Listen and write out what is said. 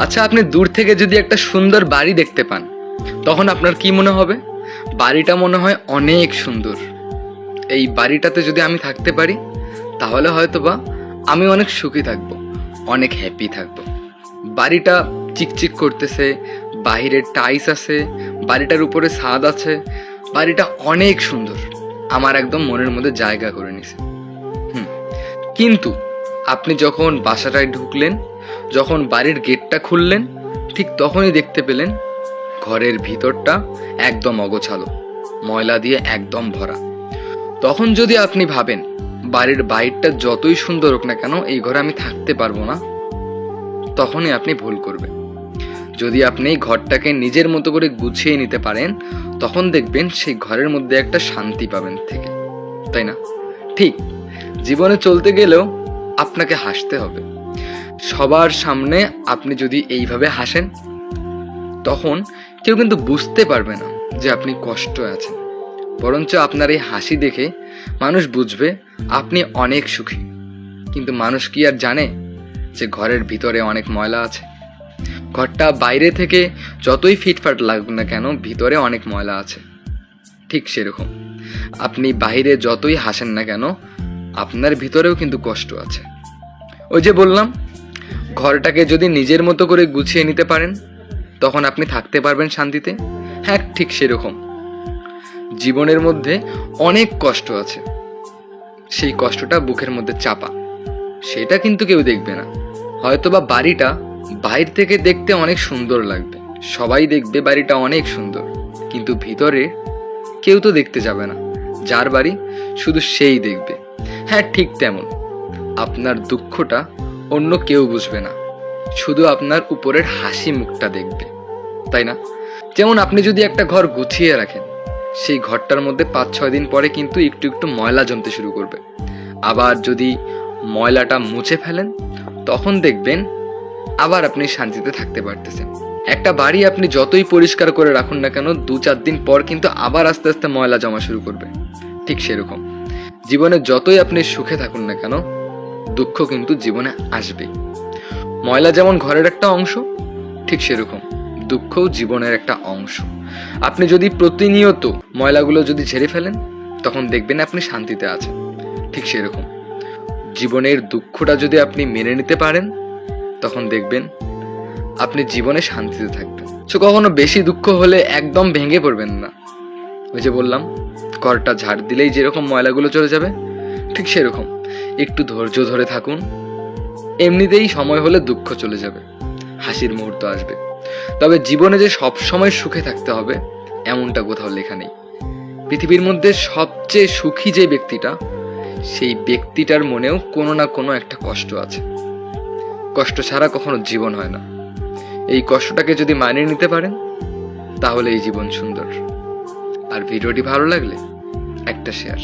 আচ্ছা, আপনি দূর থেকে যদি একটা সুন্দর বাড়ি দেখতে পান, তখন আপনার কি মনে হবে? বাড়িটা মনে হয় অনেক সুন্দর। এই বাড়িটাতে যদি আমি থাকতে পারি, তাহলে হয়তোবা আমি অনেক সুখী থাকবো, অনেক হ্যাপি থাকবো। বাড়িটা চিকচিক করতেছে, বাহিরে টাইলস আছে, বাড়িটার উপরে ছাদ আছে, বাড়িটা অনেক সুন্দর, আমার একদম মনের মধ্যে জায়গা করে নিছে। কিন্তু আপনি যখন বাসাটায় ঢুকলেন, যখন বাড়ির গেটটা খুললেন, ঠিক তখনই দেখতে পেলেন ঘরের ভিতরটা একদম অগোছালো, ময়লা দিয়ে একদম ভরা। তখন যদি আপনি ভাবেন বাড়ির বাইরটা যতই সুন্দর হোক না কেন, এই ঘরে আমি থাকতে পারবো না, তখনই আপনি ভুল করবেন। যদি আপনি ঘরটাকে নিজের মতো করে গুছিয়ে নিতে পারেন, তখন দেখবেন সেই ঘরের মধ্যে একটা শান্তি পাবেন থেকে, তাই না? ঠিক জীবনে চলতে গেলেও আপনাকে হাসতে হবে। সবার সামনে আপনি যদি এইভাবে হাসেন, তখন কেউ কিন্তু বুঝতে পারবে না যে আপনি কষ্ট আছেন, বরঞ্চ আপনার এই হাসি দেখে মানুষ বুঝবে আপনি অনেক সুখী। কিন্তু মানুষ কি আর জানে যে ঘরের ভিতরে অনেক ময়লা আছে? ঘরটা বাইরে থেকে যতই ফিটফাট লাগুক না কেন, ভিতরে অনেক ময়লা আছে। ঠিক সেরকম আপনি বাইরে যতই হাসেন না কেন, আপনার ভিতরেও কিন্তু কষ্ট আছে। ওই যে বললাম, ঘরটাকে যদি নিজের মতো করে গুছিয়ে নিতে পারেন, তখন আপনি থাকতে পারবেন শান্তিতে। হ্যাঁ, ঠিক সেরকম জীবনের মধ্যে অনেক কষ্ট আছে, সেই কষ্টটা বুকের মধ্যে চাপা, সেটা কিন্তু কেউ দেখবে না। হয়তোবা বাড়িটা বাইরে থেকে দেখতে অনেক সুন্দর লাগবে, সবাই দেখবে বাড়িটা অনেক সুন্দর, কিন্তু ভিতরে কেউ তো দেখতে যাবে না। যার বাড়ি শুধু সেই দেখবে। হ্যাঁ, ঠিক তেমন আপনার দুঃখটা অন্য কেউ বুঝবে না, শুধু আপনার উপরের হাসি মুখটা দেখবে, তাই না? যেমন আপনি যদি একটা ঘর গুছিয়ে রাখেন, সেই ঘরটার মধ্যে 5-6 দিন পরে কিন্তু একটু একটু ময়লা জমতে শুরু করবে। আবার যদি ময়লাটা মুছে ফেলেন, তখন দেখবেন আবার আপনি শান্তিতে থাকতে পারতেছেন। একটা বাড়ি আপনি যতই পরিষ্কার করে রাখুন না কেন, 2-4 দিন পর কিন্তু আবার আস্তে আস্তে ময়লা জমা শুরু করবে। ঠিক সেরকম জীবনে যতই আপনি সুখে থাকুন না কেন, দুঃখ কিন্তু জীবনে আসবে। ময়লা যেমন ঘরের একটা অংশ, ঠিক সেরকম দুঃখও জীবনের একটা অংশ। আপনি যদি প্রতিনিয়ত ময়লাগুলো যদি ঝেড়ে ফেলেন, তখন দেখবেন আপনি শান্তিতে আছেন। ঠিক সেরকম জীবনের দুঃখটা যদি আপনি মেনে নিতে পারেন, তখন দেখবেন আপনি জীবনে শান্তিতে থাকবেন। কখনো বেশি দুঃখ হলে একদম ভেঙে পড়বেন না। ওই যে বললাম, ঘরটা ঝাড় দিলেই যেরকম ময়লাগুলো চলে যাবে, ঠিক সেরকম একটু ধৈর্য ধরে থাকুন। এমনিতেই সময় হলে দুঃখ চলে যাবে, হাসির মুহূর্ত আসবে। তবে জীবনে যে সব সময় সুখে থাকতে হবে এমনটা কোথাও লেখা নেই। পৃথিবীর মধ্যে সবচেয়ে সুখী যে ব্যক্তিটা, সেই ব্যক্তিটার মনেও কোনো না কোনো একটা কষ্ট আছে। কষ্ট ছাড়া কখনো জীবন হয় না। এই কষ্টটাকে যদি মানিয়ে নিতে পারেন, তাহলে এই জীবন সুন্দর। আর ভিডিওটি ভালো লাগলে একটা শেয়ার।